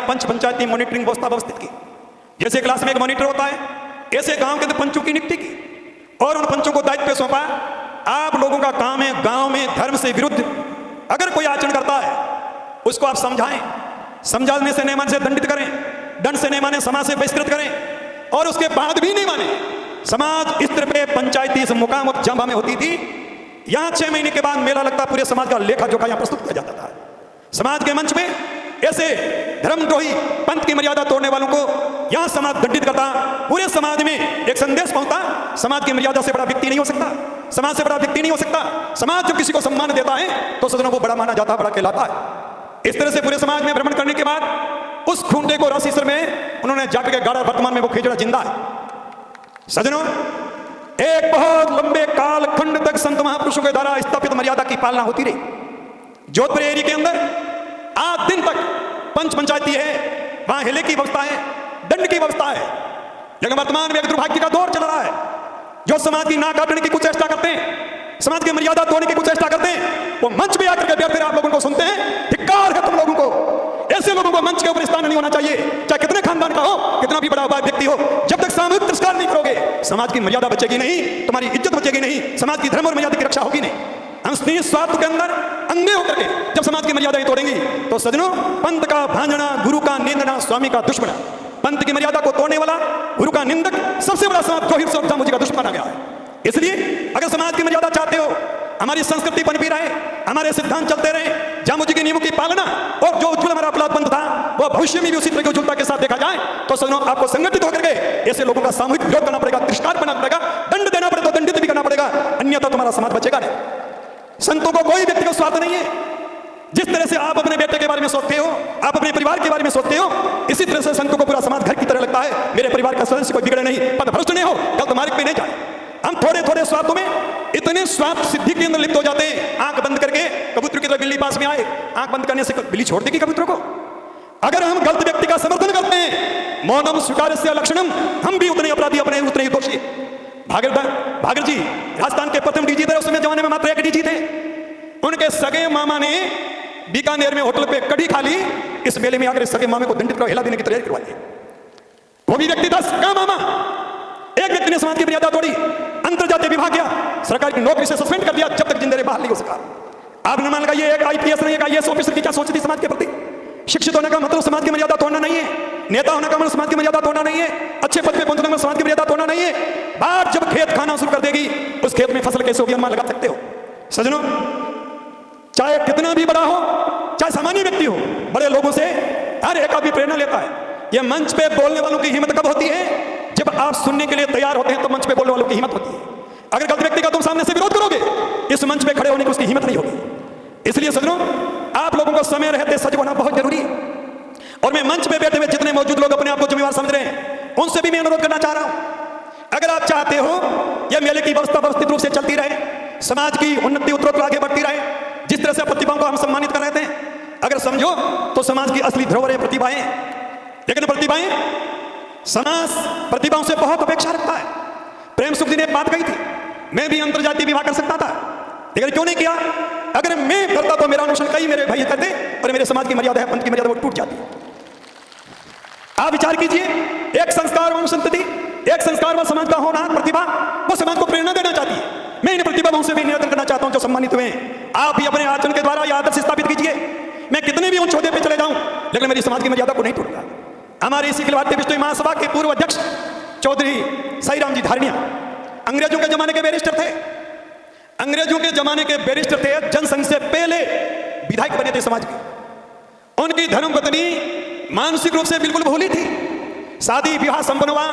पंच पंचायती monitoring व्यवस्था व्यवस्थित की। जैसे क्लास में एक मॉनिटर होता है, ऐसे गांव के अंदर पंचों की नियुक्ति की और उन पंचों को दायित्व सौंपा, आप लोगों का काम है गांव में धर्म से विरुद्ध अगर कोई आचरण करता है उसको आप समझाएं, समझाने से नहीं माने से दंडित करें, दंड से नहीं माने समाज से बहिष्कृत करें, और उसके बाद भी नहीं माने समाज इस तरह पे पंचायती इस मुकाम और जंबा में होती थी। यहां 6 महीने के बाद मेला लगता, पूरे समाज का लेखा जोखा यहां प्रस्तुत किया जाता था। समाज के मंच में ऐसे धर्मद्रोही पंथ की मर्यादा तोड़ने वालों को यहां समाज दंडित करता, पूरे समाज में एक संदेश पहुंचता, समाज की मर्यादा से बड़ा व्यक्ति नहीं हो सकता, समाज से बड़ा व्यक्ति नहीं हो सकता। समाज जब किसी को सम्मान देता है तो सज्जनों को बड़ा माना जाता है, बड़ा कहलाता है। इस तरह से पूरे समाज में भ्रमण करने के बाद उस खूंटे को राशिसर में उन्होंने जाकर के गाड़ा, वर्तमान में वो खिजड़ा जिंदा है। सज्जनों, एक बहुत लंबे काल खंड तक संत महापुरुषों के द्वारा स्थापित मर्यादा की पालना होती रही। जोधपुर एरिया के अंदर आज दिन तक पंच पंचायती है, वहां हिले की व्यवस्था है, दंड की व्यवस्था है, लेकिन वर्तमान में एक दुर्भाग्य का दौर चल रहा है। जो समाज की नाक काटने की कुछ चेष्टा करते हैं, समाज की मर्यादा तोड़ने की कुछ चेष्टा करते हैं, वो मंच पे आकर के बैठकर आप लोगों को सुनते हैं। धिक्कार है तुम लोगों को, ऐसे लोगों को मंच के ऊपर स्थान नहीं होना चाहिए, चाहे कितने खानदान का हो, कितना भी बड़ा व्यक्ति हो। जब तक सामूहिक तिरस्कार नहीं करोगे, समाज की मर्यादा बचेगी नहीं, तुम्हारी इज्जत बचेगी नहीं, समाज की धर्म और मर्यादा की रक्षा होगी नहीं। हम स्नेह स्वार्थ के अंदर अंधे होकर के जब समाज की मर्यादा तोड़ेंगी तो सज्जनों, पंथ का भांजना, गुरु का निंदना, स्वामी का दुश्मन, पंथ की मर्यादा को तोड़ने वाला, गुरु का निंदक सबसे बड़ा समाज द्रोही और मुझे का दुश्मन आ गया है। इसलिए अगर समाज की मर्यादा चाहते हो, हमारी संस्कृति पनपी रहे, हमारे सिद्धांत चलते रहे, जामुजी के नियमों की पालना, और जो उज्जवल हमारा अपराध पंथ था वो भविष्य में भी उसी तरह की उज्जवलता के साथ देखा जाए, तो सज्जनों आपको संगठित होकर के ऐसे लोगों का सामूहिक विरोध करना पड़ेगा, तिरस्कार करना पड़ेगा, दंड देना पड़ेगा तो दंडित भी करना पड़ेगा, अन्यथा तुम्हारा समाज बचेगा नहीं। संतों को कोई व्यक्तिगत स्वार्थ नहीं है। जिस तरह से आप अपने बेटे के बारे में सोचते हो, आप अपने परिवार के बारे में सोचते हो, इसी तरह से संतों को पूरा समाज घर की तरह लगता है। मेरे परिवार का सदस्य कोई बिगड़े नहीं, पदभ्रष्ट नहीं हो, गलत मार्ग पे नहीं जाए। हम थोड़े थोड़े स्वार्थों में इतने स्वार्थ सिद्धि के अंदर लिप्त हो जाते हैं। आंख बंद करके कबूतर की तरह बिल्ली पास में आए, आंख बंद करने से बिल्ली छोड़ देगी कबूतर को। अगर हम गलत व्यक्ति का समर्थन करते हैं, मौनम स्वीकारस्य लक्षणम, हम भी उतने अपराधी, अपने उतने ही दोषी। भागर जी राजस्थान के प्रथम डीजी थे, उस समय जमाने में मात्र एक डीजी थे। उनके सगे मामा ने बीकानेर में होटल पे कड़ी खा ली, इस मेले में आकर सगे मामे को दंडित कर हिला देने की तैयारी करवा दी। वो भी व्यक्ति था सगा मामा। एक व्यक्ति ने समाज की मर्यादा तोड़ी, अंतरजातीय विवाह किया, सरकार की नौकरी से सस्पेंड कर दिया, जब तक जिंदे रहे बाहर नहीं हो सका। आप अनुमान लगाइए, एक आईपीएस नहीं, एक आईएएस ऑफिसर की क्या सोच थी समाज के प्रति। शिक्षित होने का मतलब समाज की मर्यादा तोड़ना नहीं है, नेता होने का मतलब समाज की मर्यादा तोड़ना नहीं है, अच्छे पद पे पहुंचने का मतलब समाज की मर्यादा तोड़ना नहीं है। बात जब खेत खाना शुरू कर देगी, उस खेत में फसल कैसे होगी अनुमान लगा सकते हो। सज्जनों, चाहे कितना भी बड़ा हो, चाहे सामान्य व्यक्ति हो, बड़े लोगों से हर एक आदमी प्रेरणा लेता है। यह मंच पे बोलने वालों की हिम्मत कब होती है? जब आप सुनने के लिए तैयार होते हैं, तो मंच पे बोलने वालों की हिम्मत होती है। अगर गलत व्यक्ति का तुम सामने से विरोध करोगे, इस मंच पे खड़े होने की उसकी हिम्मत नहीं होगी। इसलिए सज्जनों, आप लोगों को समय रहते सच होना बहुत जरूरी है। और मैं मंच पे बैठे हुए जितने मौजूद लोग अपने आप को जिम्मेवार समझ रहे हैं, उनसे भी मैं अनुरोध करना चाह रहा हूं, अगर आप चाहते हो यह मेले की व्यवस्था व्यवस्थित रूप से चलती रहे, समाज की उन्नति उत्तरोत्तर आगे बढ़ती रहे, जिस तरह से प्रतिभाओं को हम सम्मानित कर रहे थे, अगर समझो तो समाज की असली धरोहर है प्रतिभाएं। लेकिन प्रतिभाएं, समाज प्रतिभाओं से बहुत अपेक्षा रखता है। प्रेम सुख जी ने बात कही थी, मैं भी अंतरजातीय विवाह कर सकता था, लेकिन क्यों नहीं किया? अगर मैं करता तो मेरा अनुसरण कई मेरे भाई करते, और मेरे समाज की मर्यादा है, पंथ की मर्यादा वो टूट जाती। आप विचार कीजिए, एक संस्कारवान संतति, एक संस्कारवान समाज का होना, प्रतिभा, वो समाज को प्रेरणा देना चाहती है। मैं इन प्रतिभाओं से भी निवेदन करना चाहता हूं जो सम्मानित हुए हैं, आप भी अपने आचरण के द्वारा यह आदर्श स्थापित कीजिए। मैं कितने भी उच्च ओहदे पे चले जाऊं, लेकिन मेरी समाज की मर्यादा को नहीं तोड़ूंगा। हमारे इसी भारतीय विश्व महासभा के पूर्व अध्यक्ष चौधरी साईराम जी धारणिया अंग्रेजों के जमाने के बैरिस्टर थे। अंग्रेजों के जमाने के बैरिस्टर थे, जनसंघ से पहले विधायक बने थे समाज के। उनकी धर्मपत्नी मानसिक रूप से बिल्कुल भूली थी। शादी विवाह संपन्न हुआ,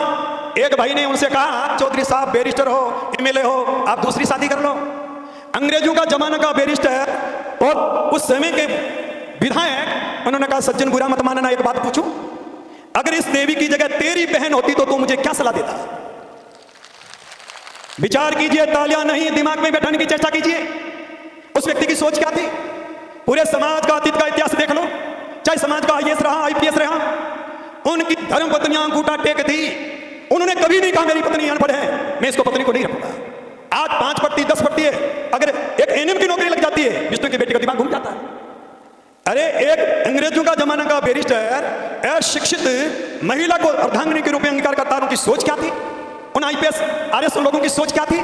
एक भाई ने उनसे कहा, चौधरी साहब बैरिस्टर हो, एमएलए हो, आप दूसरी शादी कर लो। अंग्रेजों का जमाना का बैरिस्टर और उस समय के विधायक, उन्होंने कहा, सज्जन बुरा मत मानना, एक बात पूछूं, अगर इस देवी की जगह तेरी बहन होती तो तू मुझे क्या सलाह देता? विचार कीजिए, तालियां नहीं, दिमाग में बैठाने की चेष्टा कीजिए। उस व्यक्ति की सोच क्या थी? पूरे समाज का अतीत का इतिहास देख लो, चाहे समाज का आईएएस रहा, आईपीएस रहा, उनकी धर्म पत्नियां अंगूठा टेक थी। उन्होंने कभी नहीं कहा मेरी पत्नी अनपढ़ है, मैं इसको पत्नी को नहीं रखूंगा। आज 5 पट्टी 10 पट्टी है, अगर एक एनएम की नौकरी लग जाती है, विष्णु की बेटी का दिमाग घूम जाता है। अरे एक अंग्रेजों का जमाना का बैरिस्टर अशिक्षित महिला को अर्धांगिनी के रूप में अंगीकार करता, उनकी सोच क्या थी? उन आईपीएस आरएस लोगों की सोच क्या थी?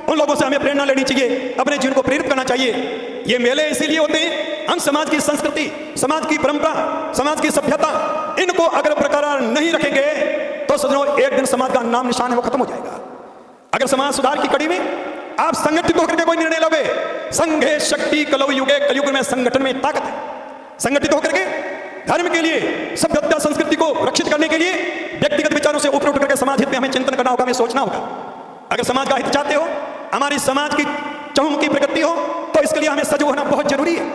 उन लोगों से हमें प्रेरणा लेनी चाहिए, अपने जीवन को प्रेरित करना चाहिए। ये मेले इसीलिए होते हैं, हम समाज की संस्कृति, समाज की परंपरा, समाज की सभ्यता, इनको अगर बरकरार नहीं रखेंगे तो सजनों एक दिन समाज का नाम निशान है वो खत्म हो जाएगा। अगर समाज सुधार की कड़ी में आप संगठित होकर के कोई निर्णय लोगे, संघे शक्ति कलौ युगे, कलयुग में संगठन में ताकत है। संगठित होकर के धर्म के लिए, सभ्यता संस्कृति को रक्षित करने के लिए व्यक्तिगत विचारों से ऊपर उठ करके समाज हित में हमें चिंतन करना होगा, हमें सोचना होगा। अगर समाज का हित चाहते हो, हमारी समाज की चहुमुखी प्रगति हो, तो इसके लिए हमें सजग होना बहुत जरूरी है।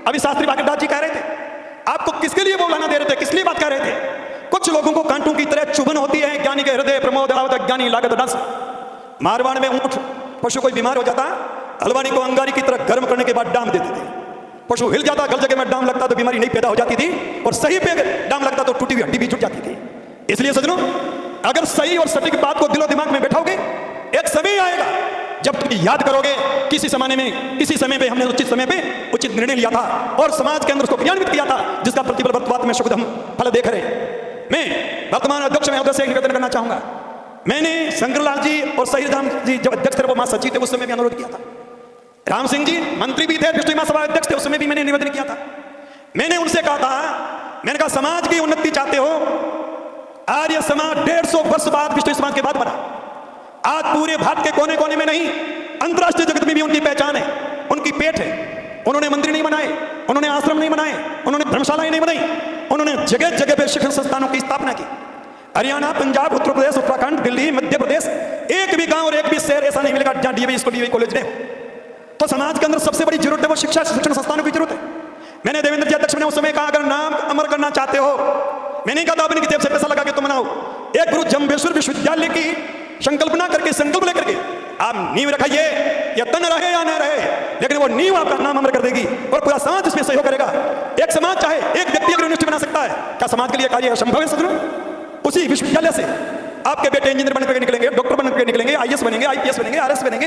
अभी शास्त्री बागेदास जी कह रहे थे, आपको किसके लिए बोलाना दे रहे थे, किस लिए बात कर रहे थे? कुछ लोगों को कांटों की तरह चुभन होती है, ज्ञानी के हृदय प्रमोद आवत ज्ञानी लागत दस। मारवाड़ में ऊंट पशु कोई बीमार हो जाता, हलवानी को अंगारी की तरह गर्म करने के बाद डाम देते थे। पशु हिल जाता, गल जगह में डाम लगता तो बीमारी नहीं पैदा हो जाती थी, और सही पे डाम लगता तो टूटी हुई हड्डी भी जुट जाती थी। इसलिए सजनों, अगर सही और सटीक बात को दिलो दिमाग में बैठाओगे, एक समय आएगा जब तुम याद करोगे किसी समय में हमने उचित समय पे उचित निर्णय लिया था और समाज के अंदर उसको क्रियान्वित किया था, जिसका प्रतिफल वर्तमान में शुभ हम फल देख रहे। मैं वर्तमान अध्यक्ष महोदय से निवेदन करना चाहूंगा, मैंने शंकरलाल जी और शहीद राम जी जब अध्यक्ष थे, वो महासचिव थे, उस समय भी अनुरोध किया था। राम सिंह जी मंत्री भी थे, विष्णु महासभा अध्यक्ष थे, उस समय भी मैंने निवेदन किया था। मैंने उनसे कहा था, मैंने कहा समाज की उन्नति चाहते हो, आर्य समाज 150 वर्ष बाद विष्णु समाज के बाद बना। आज पूरे भारत के कोने कोने में नहीं, अंतरराष्ट्रीय जगत में भी उनकी पहचान है, उनकी पेट है। उन्होंने मंदिर नहीं बनाए, उन्होंने आश्रम नहीं बनाए, उन्होंने धर्मशालाएं नहीं बनाई, उन्होंने जगह जगह पर शिक्षण संस्थानों की स्थापना की। हरियाणा, पंजाब, उत्तर प्रदेश, उत्तराखंड, दिल्ली, मध्य प्रदेश, एक भी गांव और एक भी शहर ऐसा नहीं मिलेगा जहां डीएवी स्कूल, डीएवी कॉलेज नहीं। तो समाज के अंदर सबसे बड़ी जरूरत है वो शिक्षा, शिक्षण संस्थानों की जरूरत है। मैंने देवेंद्र जी अध्यक्ष ने उस समय कहा, अगर नाम अमर करना चाहते हो, मैंने कहा था अपनी जेब से पैसा लगा के तुम बनाओ, एक गुरु जम्बेश्वर विश्वविद्यालय की संकल्पना करके, संकल्प लेकर के आप नींव रखाइए, या तन रहे या न रहे, लेकिन वो नींव आपका नाम अमर कर देगी और पूरा समाज इसमें सहयोग करेगा। एक समाज चाहे एक व्यक्ति अगर यूनिवर्सिटी बना सकता है, क्या समाज के लिए कार्य असंभव है? सजनों, उसी विश्वविद्यालय से आपके बेटे इंजीनियर बन करके निकलेंगे, डॉक्टर बन करके निकलेंगे, आईएएस बनेंगे, आईपीएस बनेंगे, आरएस बनेंगे।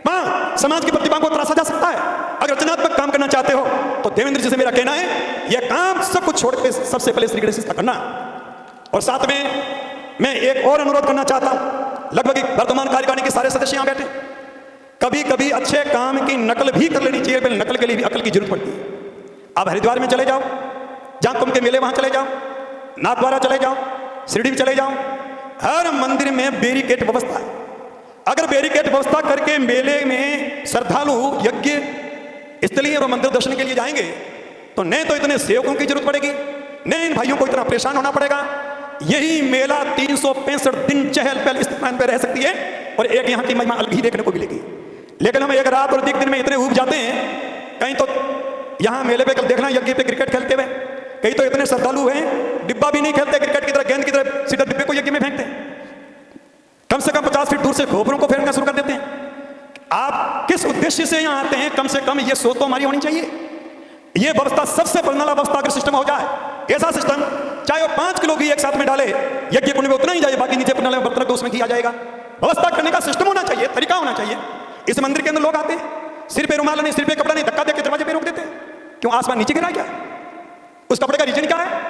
हाँ, समाज की प्रतिभा को तराशा जा सकता है। अगर रचनात्मक काम करना चाहते हो तो देवेंद्र जी से मेरा कहना है, यह काम सब कुछ छोड़ के सबसे पहले श्री गणेश का करना। और साथ में मैं एक और अनुरोध करना चाहता हूं, लगभग वर्तमान कार्यकारिणी के सारे सदस्य यहां बैठे, कभी कभी अच्छे काम की नकल भी कर लेनी चाहिए, पहले नकल के लिए भी अकल की जरूरत पड़ती है। आप हरिद्वार में चले जाओ, जहां कुंभ के मेले वहां चले जाओ, नाथद्वारा चले जाओ, शिरडी में चले जाओ, हर मंदिर में बैरिकेड व्यवस्था है। अगर बैरिकेड व्यवस्था करके मेले में श्रद्धालु यज्ञ स्थलीय और मंदिर दर्शन के लिए जाएंगे तो नहीं तो इतने सेवकों की जरूरत पड़ेगी, नहीं इन भाइयों को इतना परेशान होना पड़ेगा। यही मेला 365 दिन चहल पहल इस स्थान पर रह सकती है और एक यहाँ की महिमा अलग ही देखने को मिलेगी। लेकिन हम एक रात और एक दिन में इतने उब जाते हैं, कहीं तो यहाँ मेले पे कल देखना यज्ञ पे क्रिकेट खेलते हुए, कहीं तो इतने श्रद्धालु हैं डिब्बा भी नहीं खेलते, क्रिकेट की तरह गेंद की तरह सीधा डिब्बे को यज्ञ में फेंकते हैं। कम से कम 50 फीट दूर से खोपरों को फेंकना शुरू कर देते हैं। आप किस उद्देश्य से यहाँ आते हैं, कम से कम ये सोच तो हमारी होनी चाहिए। ये व्यवस्था सबसे प्रणाला व्यवस्था अगर सिस्टम हो जाए, ऐसा सिस्टम चाहे वो 5 किलो भी एक साथ में डाले, यज्ञ कुंड में उतना ही जाए, बाकी नीचे प्रणाली में बर्तन तो उसमें किया जाएगा। व्यवस्था करने का सिस्टम होना चाहिए, तरीका होना चाहिए। इस मंदिर के अंदर लोग आते हैं, सिर पे रुमाल नहीं, सिर पे कपड़ा नहीं, धक्का देकर दरवाजे पे रोक देते हैं। क्यों? आसमान नीचे गिरा क्या? उस कपड़े का रीजन क्या है?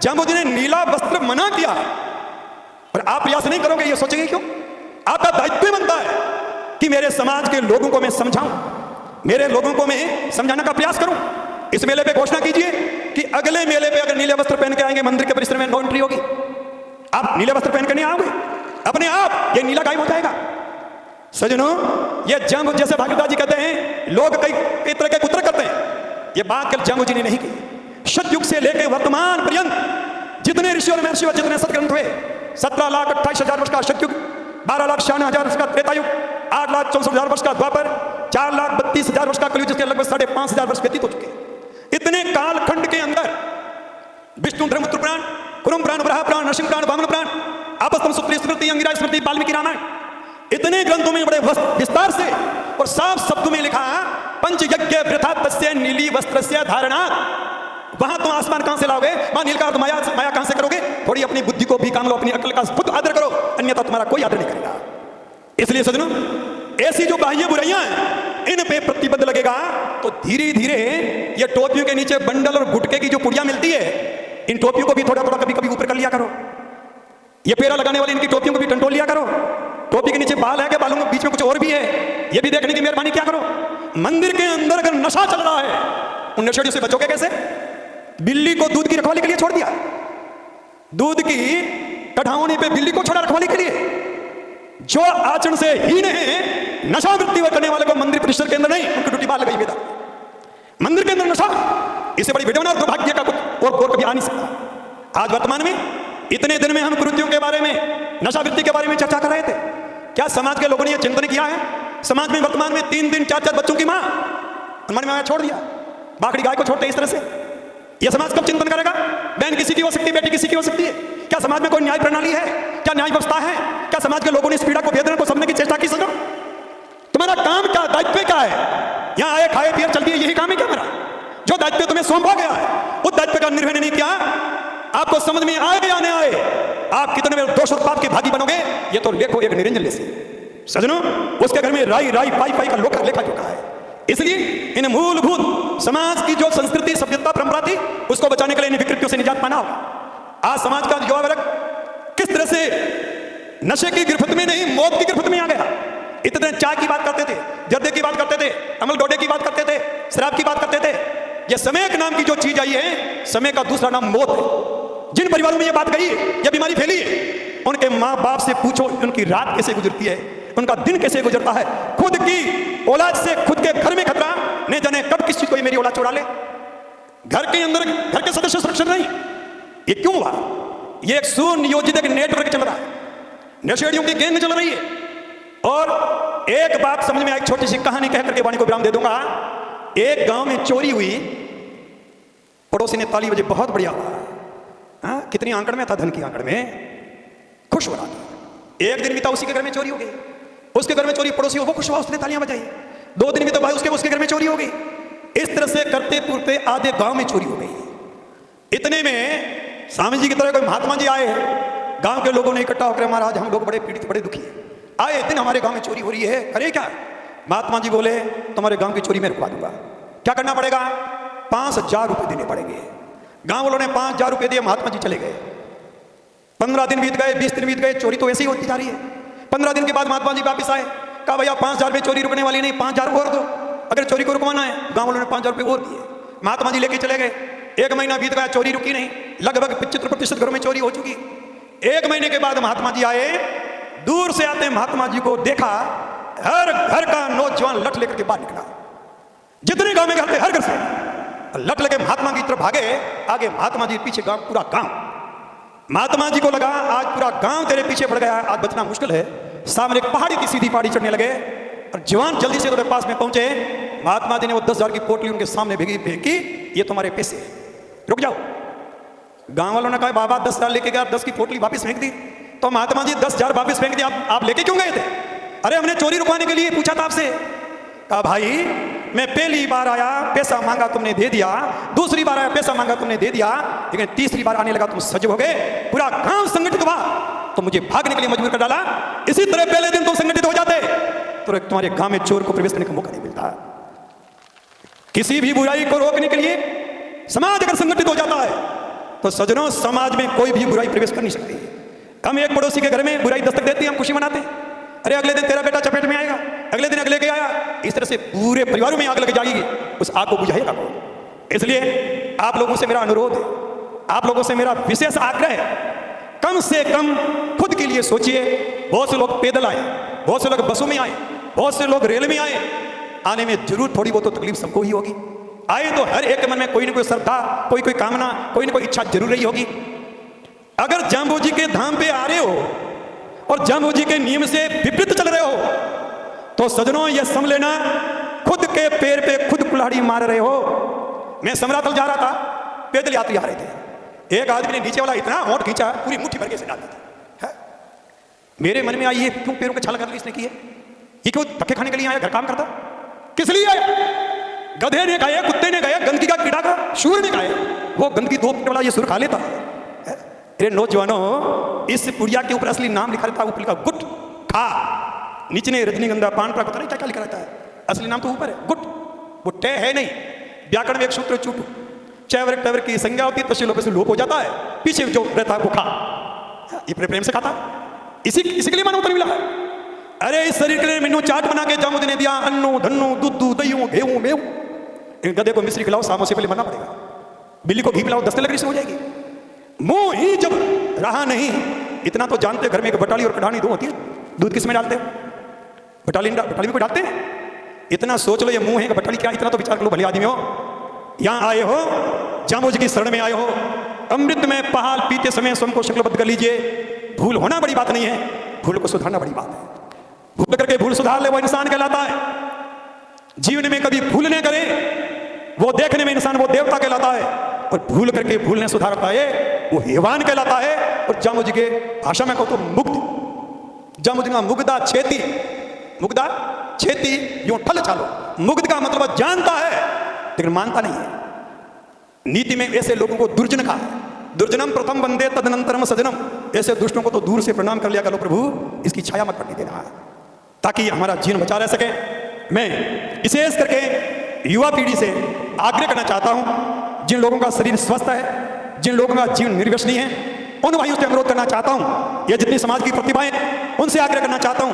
जब मुझे नीला वस्त्र मना किया और आप प्रयास नहीं करोगे, ये सोचेंगे क्यों? आपका दायित्व बनता है कि मेरे समाज के लोगों को मैं समझाऊं, मेरे लोगों को मैं समझाने का प्रयास करूं। इस मेले पे घोषणा कीजिए कि अगले मेले पे अगर नीले वस्त्र पहन के आएंगे मंदिर के परिसर में नो एंट्री होगी। आप नीले वस्त्र पहन के नहीं आओगे, अपने आप ये नीला गायब हो जाएगा। सजनों, ये जंग जैसे भागीरथ जी कहते हैं, लोग कई तरह के कुत्र करते हैं, ये बात कल जंग जी ने नहीं की। सतयुग से लेकर वर्तमान पर्यंत जितने ऋषि और महर्षि और जितने सत्ग्रंथ हुए, 17,28,000 वर्ष का सतयुग, 12,96,000 वर्ष का त्रेतायुग, 8,64,000 वर्ष का द्वापर, 4,32,000 वर्ष का कलयुग, जिसके लगभग 5,500 वर्ष व्यतीत हो चुके। इतने कालखंड के अंदर विष्णु ब्रह्मपुत्र पुराण, कुरुम पुराण, वराह पुराण, नरसिंह पुराण, वामन पुराण, आपस्तम सूत्री स्मृति, अंगिरा स्मृति, वाल्मीकि रामायण, इतने ग्रंथों में बड़े विस्तार से और साफ शब्दों में लिखा, पंच यज्ञ वृथा तस्य नीली वस्त्रस्य धारणात्। वहां तुम आसमान कहां से लाओगे? वहां नील का अर्थ माया कहां से करोगे? थोड़ी अपनी बुद्धि को भी काम लो, अपनी अकल का खुद आदर करो, अन्यथा तुम्हारा कोई आदर नहीं करेगा। इसलिए सजनों, ऐसी जो बाह्य बुराइयां हैं इन पे प्रतिबंध लगेगा तो धीरे धीरे ये टोपियों के नीचे बंडल और गुटके की जो पुड़िया मिलती है, इन टोपियों को भी थोड़ा थोड़ा कभी कभी ऊपर कर लिया करो। ये पेड़ा लगाने वाली इनकी टोपियों को भी टंटोल लिया करो। टोपी के नीचे बाल है कि बालों के बीच में कुछ और भी है, ये भी देखने की मेहरबानी क्या करो। मंदिर के अंदर अगर नशा चल रहा है, उन नशेड़ियों से बचोगे कैसे? बिल्ली को दूध की रखवाली के लिए छोड़ दिया, दूध की कढ़ावनी पे बिल्ली को छोड़ा रखवाली के लिए। जो आचरण से हीन है, नशा वृत्ति करने वाले को मंदिर परिसर के अंदर नहीं, उनकी ड्यूटी बाहर लगाई बेटा। मंदिर के अंदर नशा, इससे बड़ी विडंबना और दुर्भाग्य का और कभी आ नहीं सकता। आज वर्तमान में इतने दिन में हम कुरीतियों के बारे में, नशा वृत्ति के बारे में चर्चा कर रहे थे। क्या समाज के लोगों ने यह चिंतन किया है? समाज में वर्तमान में 3 4 बच्चों की मां मन में छोड़ दिया, बाकड़ी गाय को छोड़ते इस तरह से। यह समाज कब चिंतन करेगा? बहन किसी की हो सकती है, बेटी किसी की हो सकती है। क्या समाज में कोई न्याय प्रणाली है? क्या न्याय व्यवस्था है? क्या समाज के लोगों ने इस पीड़ा को, वेदना को समझने की चेष्टा की? समझो तुम्हारा काम क्या, दायित्व क्या है? यहां आए, खाए पिए चल दिए, यही काम है क्या मेरा? जो दायित्व तुम्हें सौंपा गया है, उस दायित्व का निर्वहन नहीं किया, आपको समझ में आए या नहीं आए, आप कितने में दोष उत्पाद के भागी बनोगे, ये तो लेखो एक निरंजन जैसे। सजनों, उसके घर में राई राई पाई पाई का लेखा जोखा है। इसलिए इन मूलभूत समाज की जो संस्कृति, सभ्यता, परंपरा थी, उसको बचाने के लिए इन विकृतियों से निजात पाना होगा। आज समाज का युवा वर्ग किस तरह से नशे की गिरफ्त में नहीं, मौत की गिरफ्त में आ गया। इतने चाय की बात करते थे, जर्दे की बात करते थे, अमल डोडे की बात करते थे, शराब की बात करते थे। यह समय के नाम की जो चीज आई है, समय का दूसरा नाम मौत है। जिन परिवारों में यह बात गई है, यह बीमारी फैली है, उनके माँ बाप से पूछो उनकी रात कैसे गुजरती है, उनका दिन कैसे गुजरता है। खुद की औलाद से खुद के घर में खतरा, नहीं जाने कब किस चीज को मेरी औलाद चुरा ले। घर के अंदर घर के सदस्य सुरक्षित नहीं। ये क्यों हुआ? ये एक सुनियोजित एक नेटवर्क चल रहा है, नशेड़ियों की गैंग चल रही है। और एक बात समझ में आई, छोटी सी कहानी कह करके वाणी को विराम दे दूंगा। एक गांव में चोरी हुई, पड़ोसी ने ताली बजे, बहुत बढ़िया हुआ। कितनी आंकड़ में था, धन की आंकड़ में, खुश हो रहा था। एक दिन बीता, उसी के घर में चोरी हो गई। उसके घर में चोरी, पड़ोसी हो, वो खुश हुआ, उसने तालियां बजाई। 2 दिन बीता, भाई उसके घर में चोरी हो गई। इस तरह से करते पुरते आधे गांव में चोरी हो गई। इतने में स्वामी जी की तरह कोई महात्मा जी आए। गांव के लोगों ने इकट्ठा होकर, महाराज हम लोग बड़े पीड़ित, बड़े दुखी हैं, आए दिन हमारे गांव में चोरी हो रही है, अरे क्या? महात्मा जी बोले, तुम्हारे गांव की चोरी मैं रुकवा दूंगा। क्या करना पड़ेगा? 5000 रुपये देने पड़ेंगे। गांव वालों ने 5000 रुपये दिए, महात्मा जी चले गए। 15 दिन बीत गए, 20 दिन बीत गए, चोरी तो ऐसी ही होती जा रही है। 15 दिन के बाद महात्मा जी वापिस आए, कहा भैया 5000 में चोरी रुकने वाली नहीं, 5000 और दो, अगर चोरी को रुकवाना है। गांव वालों ने 5000 रुपये और दिए, महात्मा जी लेके चले गए। 1 महीना बीत गया, चोरी रुकी नहीं, लगभग 75% घरों में चोरी हो चुकी। 1 महीने के बाद महात्मा जी आए, दूर से आते महात्मा जी को देखा, हर घर का नौजवान लठ लेकर के बाहर निकला। जितने गांव में घर थे, हर घर से लट लगे महात्मा की तरफ भागे। आगे महात्मा जी, पीछे गांव, पूरा गांव। महात्मा जी को लगा आज पूरा गांव तेरे पीछे पड़ गया, आज बचना मुश्किल है। सामने एक पहाड़ी की सीधी पहाड़ी चढ़ने लगे और जवान जल्दी से उनके पास में पहुंचे। महात्मा जी ने वो 10,000 की पोटली उनके सामने फेंकी, ये तुम्हारे पैसे, रुक जाओ। गांव वालों ने कहा बाबा 10,000 लेके गया, 10 की पोटली वापस फेंक दी। तो महात्मा जी 10,000 वापस फेंक दिया, आप लेके क्यों गए थे? अरे हमने चोरी रुकवाने के लिए पूछा था आपसे। कहा भाई मैं पहली बार आया, पैसा मांगा, तुमने दे दिया। दूसरी बार आया, पैसा मांगा, तुमने दे दिया। लेकिन तीसरी बार आने लगा, तुम सजग हो गए, पूरा गांव संगठित हुआ, तो मुझे भागने के लिए मजबूर कर डाला। इसी तरह पहले दिन तुम संगठित हो जाते तो तुम्हारे गांव में चोर को प्रवेश करने का मौका नहीं मिलता। किसी भी बुराई को रोकने के लिए समाज अगर संगठित हो जाता है तो सजनों, समाज में कोई भी बुराई प्रवेश कर नहीं सकती। हम एक पड़ोसी के घर में बुराई दस्तक देती है, हम खुशी मनाते हैं, अरे अगले दिन तेरा बेटा चपेट में आएगा, अगले दिन अगले के आया। इस तरह से पूरे परिवारों में आग लग जाएगी, उस आग को बुझाएगा कौन? इसलिए आप लोगों से मेरा अनुरोध है, आप लोगों से मेरा विशेष आग्रह है, कम से कम खुद के लिए सोचिए। बहुत से लोग पैदल आए, बहुत से लोग बसों में आए, बहुत से लोग रेल में आए। आने में जरूर थोड़ी बहुत तो तकलीफ सबको ही होगी। आए तो हर एक के मन में कोई ना कोई श्रद्धा, कोई कोई कामना, कोई ना कोई इच्छा जरूर रही होगी। अगर जाम्बू जी के धाम पे आ रहे हो और जाम्बू जी के नियम से विपरीत चल रहे हो तो सजनों ये समझ लेना, खुद के पैर पे खुद कुल्हाड़ी मार रहे हो। मैं समरातल जा रहा था, पैदल यात्री आ रहे थे। एक आदमी ने नीचे वाला इतना होंठ खींचा, पूरी मुट्ठी भर के से डाल दी। मेरे मन में आई, ये क्यों पैरों के छाल कर ली इसने की है? ये क्यों धक्के खाने के लिए आया? घर काम करता किस लिए आया? गधे ने खाया, कुत्ते ने खाया, गंदगी का कीड़ा का सूर ने खाया, वो गंदगी 2 फुट वाला ये सुर खा लेता। अरे नौजवानों, इस पुड़िया के ऊपर असली नाम लिखा रहता, ऊपर का गुट खा, नीचे ने रजनीगंधा पान प्राप्त पता नहीं क्या क्या लिखा रहता है, असली नाम तो ऊपर है, गुट, वो टे है नहीं। व्याकरण में एक सूत्र चूटू, चैवर टैवर की संज्ञा होती है तो शिलों पे से लोप हो जाता है, पीछे जो रहता है वो खा, ये प्रेम से खाता, इसी के लिए मानव उत्तर मिला है। अरे इस शरीर के लिए मेनू चाट बना के जामुन ने दिया, अन्नू धन्नू दूधू दही गेहूं मेहूं। गधे को मिश्री खिलाओ, शामों से पहले मरना पड़ेगा। बिल्ली को घी पिलाओ, 10 लगरी से हो जाएगी। मुंह ही जब रहा नहीं, इतना तो जानते घर में एक बटाली और कढ़ानी दो होती है, दूध किस में डालते हो? बटाली में कोई डालते हैं? इतना सोच लो, ये मुंह है कि बटाली क्या, इतना तो विचार कर लो। भले आदमी हो, यहां आए हो, जामो जी की शरण में आए हो, अमृत में पहाल पीते समय स्वयं को शक्लबद्ध कर लीजिए। भूल होना बड़ी बात नहीं है, भूल को सुधारना बड़ी बात है। भूल करके भूल सुधार ले, वो इंसान कहलाता है। जीवन में कभी भूल न करे, वो देखने में इंसान वो देवता कहलाता है, और भूल करके भूल ने सुधारता है वो हैवान कहलाता है। और जामो जी के भाषा में कहो तो मुग्ध, जामो जी का मुग्धा छेती, मुग्धा छेती यूं ठल चालो। मुग्ध का मतलब जानता है लेकिन मानता नहीं है। नीति में ऐसे लोगों को दुर्जन कहा, दुर्जनम प्रथम वंदे तदनंतरम सजनम। ऐसे दुष्टों को तो दूर से प्रणाम कर लिया करो, प्रभु इसकी छाया मत पड़ने देना, ताकि हमारा जीवन बचा रह सके। मैं विशेष करके युवा पीढ़ी से आग्रह करना चाहता हूं, जिन लोगों का शरीर स्वस्थ है, जिन लोगों का जीवन निर्व्यसनी है, उन भाइयों से अनुरोध करना चाहता हूं, ये जितनी समाज की प्रतिभाएं, उनसे आग्रह करना चाहता हूं,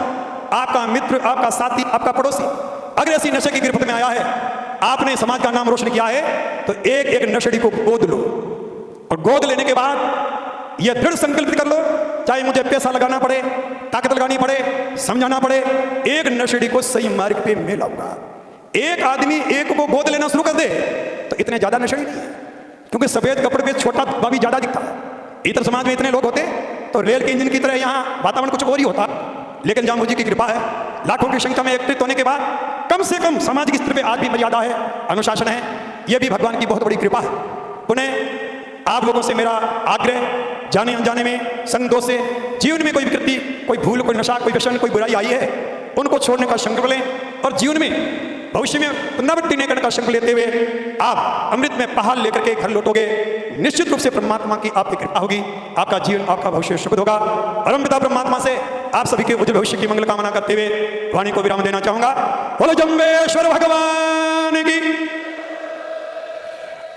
आपका मित्र, आपका साथी, आपका पड़ोसी अगर ऐसी नशे की गिरफ्त में आया है, आपने समाज का नाम रोशन किया है, तो एक एक नशेड़ी को गोद लो, और गोद लेने के बाद यह दृढ़ संकल्प कर लो, चाहे मुझे पैसा लगाना पड़े, ताकत लगानी पड़े, समझाना पड़े, एक नशेड़ी को सही मार्ग पे मैं लाऊंगा। एक आदमी एक को गोद लेना शुरू कर दे तो इतने ज्यादा नशेड़ी नहीं है, क्योंकि सफेद कपड़े पे छोटा बाबी ज्यादा दिखता है। इधर समाज में इतने लोग होते तो रेल के इंजन की तरह यहाँ वातावरण कुछ और ही होता। लेकिन जामो जी की कृपा है, लाखों की संख्या में एकत्रित होने के बाद कम से कम सामाजिक स्तर पे आज भी मर्यादा है, अनुशासन है, यह भी भगवान की बहुत बड़ी कृपा है। पुनः आप लोगों से मेरा आग्रह, जाने अनजाने में संग दोष से जीवन में कोई विकृति, कोई भूल, कोई नशा, कोई व्यसन, कोई बुराई आई है, उनको छोड़ने का संकल्प लें, और जीवन में भविष्य में पुनरावृत्ति नहीं करने का संकल्प लेते हुए आप अमृत में पहाड़ लेकर के घर लौटोगे। निश्चित रूप से परमात्मा की आपकी कृपा होगी, आपका जीवन, आपका भविष्य शुभ होगा। परम पिता परमात्मा से आप सभी के उज्जवल भविष्य की मंगल कामना करते हुए वाणी को विराम देना चाहूंगा। बोलो जम्बेश्वर भगवान की।